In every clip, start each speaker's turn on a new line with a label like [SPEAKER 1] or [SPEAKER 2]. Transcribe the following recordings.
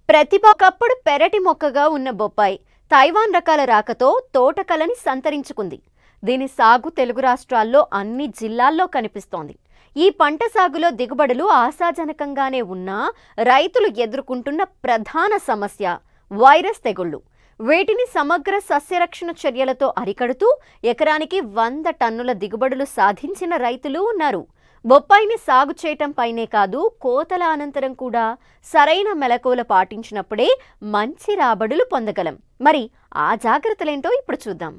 [SPEAKER 1] ప్రతిభకప్పుడు పెరటి మొక్కగా ఉన్న బొప్పాయి తైవాన్ రకాల రాకతో తోటకలని సంతరించుకుంది. దీని సాగు తెలుగు రాష్ట్రాల్లో అన్ని జిల్లాల్లో కనిపిస్తోంది. ఈ పంట సాగులో దిగుబడులు ఆశాజనకంగానే ఉన్నా రైతులు ఎదుర్కొంటున్న ప్రధాన సమస్య వైరస్ తెగుళ్లు. వీటిని సమగ్ర సస్యరక్షణ చర్యలతో అరికడుతూ ఎకరానికి 100 టన్నుల దిగుబడులు సాధించిన రైతులు ఉన్నారు. బొప్పాయిని సాగు చేయటం పైనే కాదు, కోతల అనంతరం కూడా సరైన మెలకువలు పాటించినప్పుడే మంచి రాబడులు పొందగలం. మరి ఆ జాగ్రత్తలేంటో ఇప్పుడు చూద్దాం.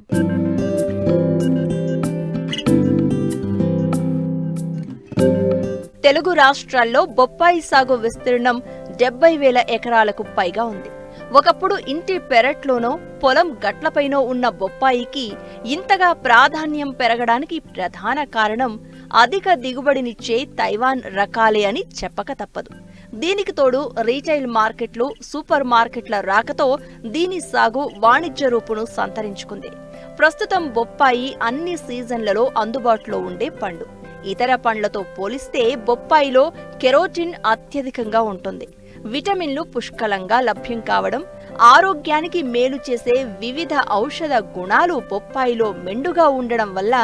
[SPEAKER 2] తెలుగు రాష్ట్రాల్లో బొప్పాయి సాగు విస్తీర్ణం 70,000 ఎకరాలకు పైగా ఉంది. ఒకప్పుడు ఇంటి పెరట్లోనో పొలం గట్లపైనో ఉన్న బొప్పాయికి ఇంతగా ప్రాధాన్యం పెరగడానికి ప్రధాన కారణం అధిక దిగుబడినిచ్చే తైవాన్ రకాలే అని చెప్పక తప్పదు. దీనికి తోడు రీటైల్ మార్కెట్లు, సూపర్ మార్కెట్ల రాకతో దీని సాగు వాణిజ్య రూపును సంతరించుకుంది. ప్రస్తుతం బొప్పాయి అన్ని సీజన్లలో అందుబాటులో ఉండే పండు. ఇతర పండ్లతో పోలిస్తే బొప్పాయిలో కెరోటిన్ అత్యధికంగా ఉంటుంది. విటమిన్లు పుష్కలంగా లభ్యం కావడం, ఆరోగ్యానికి మేలు చేసే వివిధ ఔషధ గుణాలు బొప్పాయిలో మెండుగా ఉండడం వల్ల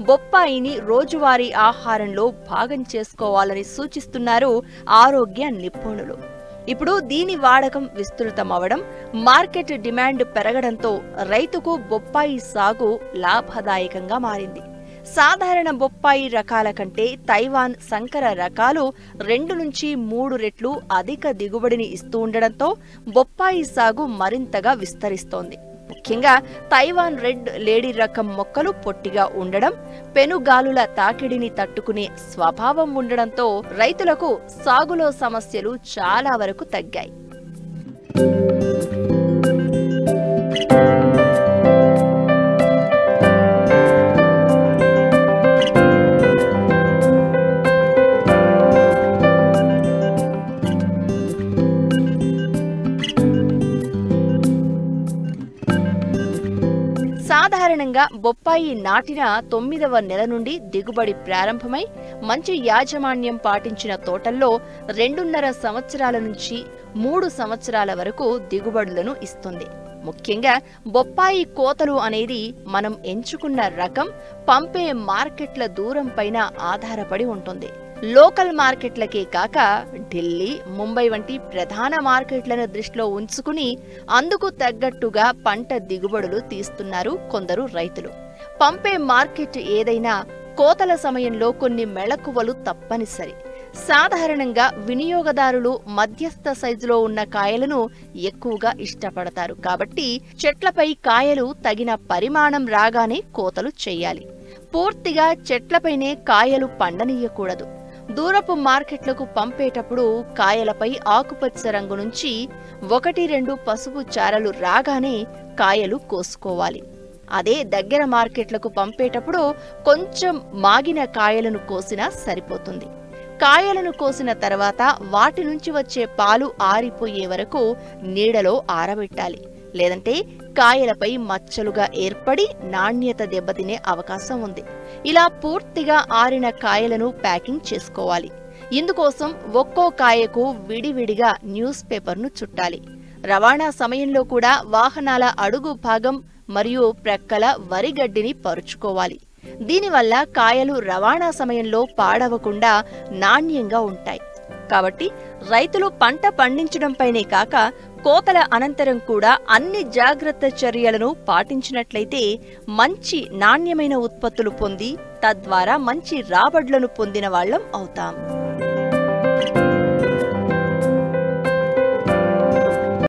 [SPEAKER 2] బొప్పాయిని రోజువారీ ఆహారంలో భాగం చేసుకోవాలని సూచిస్తున్నారు ఆరోగ్య నిపుణులు. ఇప్పుడు దీని వాడకం విస్తృతమవడం, మార్కెట్ డిమాండ్ పెరగడంతో రైతుకు బొప్పాయి సాగు లాభదాయకంగా మారింది. సాధారణ బొప్పాయి రకాల కంటే తైవాన్ సంకర రకాలు 2 నుంచి 3 రెట్లు అధిక దిగుబడిని ఇస్తూ ఉండడంతో బొప్పాయి సాగు మరింతగా విస్తరిస్తోంది. ముఖ్యంగా తైవాన్ రెడ్ లేడీ రకం మొక్కలు పొట్టిగా ఉండడం, పెనుగాలుల తాకిడిని తట్టుకునే స్వభావం ఉండడంతో రైతులకు సాగులో సమస్యలు చాలా వరకు తగ్గాయి. సాధారణంగా బొప్పాయి నాటిన 9వ నెల నుండి దిగుబడి ప్రారంభమై మంచి యాజమాన్యం పాటించిన తోటల్లో 2.5 సంవత్సరాల నుంచి 3 సంవత్సరాల వరకు దిగుబడులను ఇస్తుంది. ముఖ్యంగా బొప్పాయి కోతలు అనేది మనం ఎంచుకున్న రకం, పంపే మార్కెట్ల దూరం పైన ఆధారపడి ఉంటుంది. లోకల్ మార్కెట్లకే కాక ఢిల్లీ, ముంబై వంటి ప్రధాన మార్కెట్లను దృష్టిలో ఉంచుకుని అందుకు తగ్గట్టుగా పంట దిగుబడులు తీస్తున్నారు కొందరు రైతులు. పంపే మార్కెట్ ఏదైనా కోతల సమయంలో కొన్ని మెళకువలు తప్పనిసరి. సాధారణంగా వినియోగదారులు మధ్యస్థ సైజులో ఉన్న కాయలను ఎక్కువగా ఇష్టపడతారు. కాబట్టి చెట్లపై కాయలు తగిన పరిమాణం రాగానే కోతలు చేయాలి. పూర్తిగా చెట్లపైనే కాయలు పండనీయకూడదు. దూరపు మార్కెట్లకు పంపేటప్పుడు కాయలపై ఆకుపచ్చ రంగు నుంచి 1-2 పసుపు చారలు రాగానే కాయలు కోసుకోవాలి. అదే దగ్గర మార్కెట్లకు పంపేటప్పుడు కొంచెం మాగిన కాయలను కోసినా సరిపోతుంది. కాయలను కోసిన తర్వాత వాటి నుంచి వచ్చే పాలు ఆరిపోయే వరకు నీడలో ఆరబెట్టాలి. లేదంటే కాయలపై మచ్చలుగా ఏర్పడి నాణ్యత దెబ్బతినే అవకాశం ఉంది. ఇలా పూర్తిగా ఆరిన కాయలను ప్యాకింగ్ చేసుకోవాలి. ఇందుకోసం ఒక్కో కాయకు విడివిడిగా న్యూస్ పేపర్ను చుట్టాలి. రవాణా సమయంలో కూడా వాహనాల అడుగు భాగం మరియు ప్రక్కల వరిగడ్డిని పరుచుకోవాలి. దీనివల్ల కాయలు రవాణా సమయంలో పాడవకుండా నాణ్యంగా ఉంటాయి. కాబట్టి రైతులు పంట పండించడంపైనే కాక కోతల అనంతరం కూడా అన్ని జాగ్రత్త చర్యలను పాటించినట్లయితే మంచి నాణ్యమైన ఉత్పత్తులు పొంది తద్వారా మంచి రాబడులను పొందిన వాళ్ళం అవుతాం.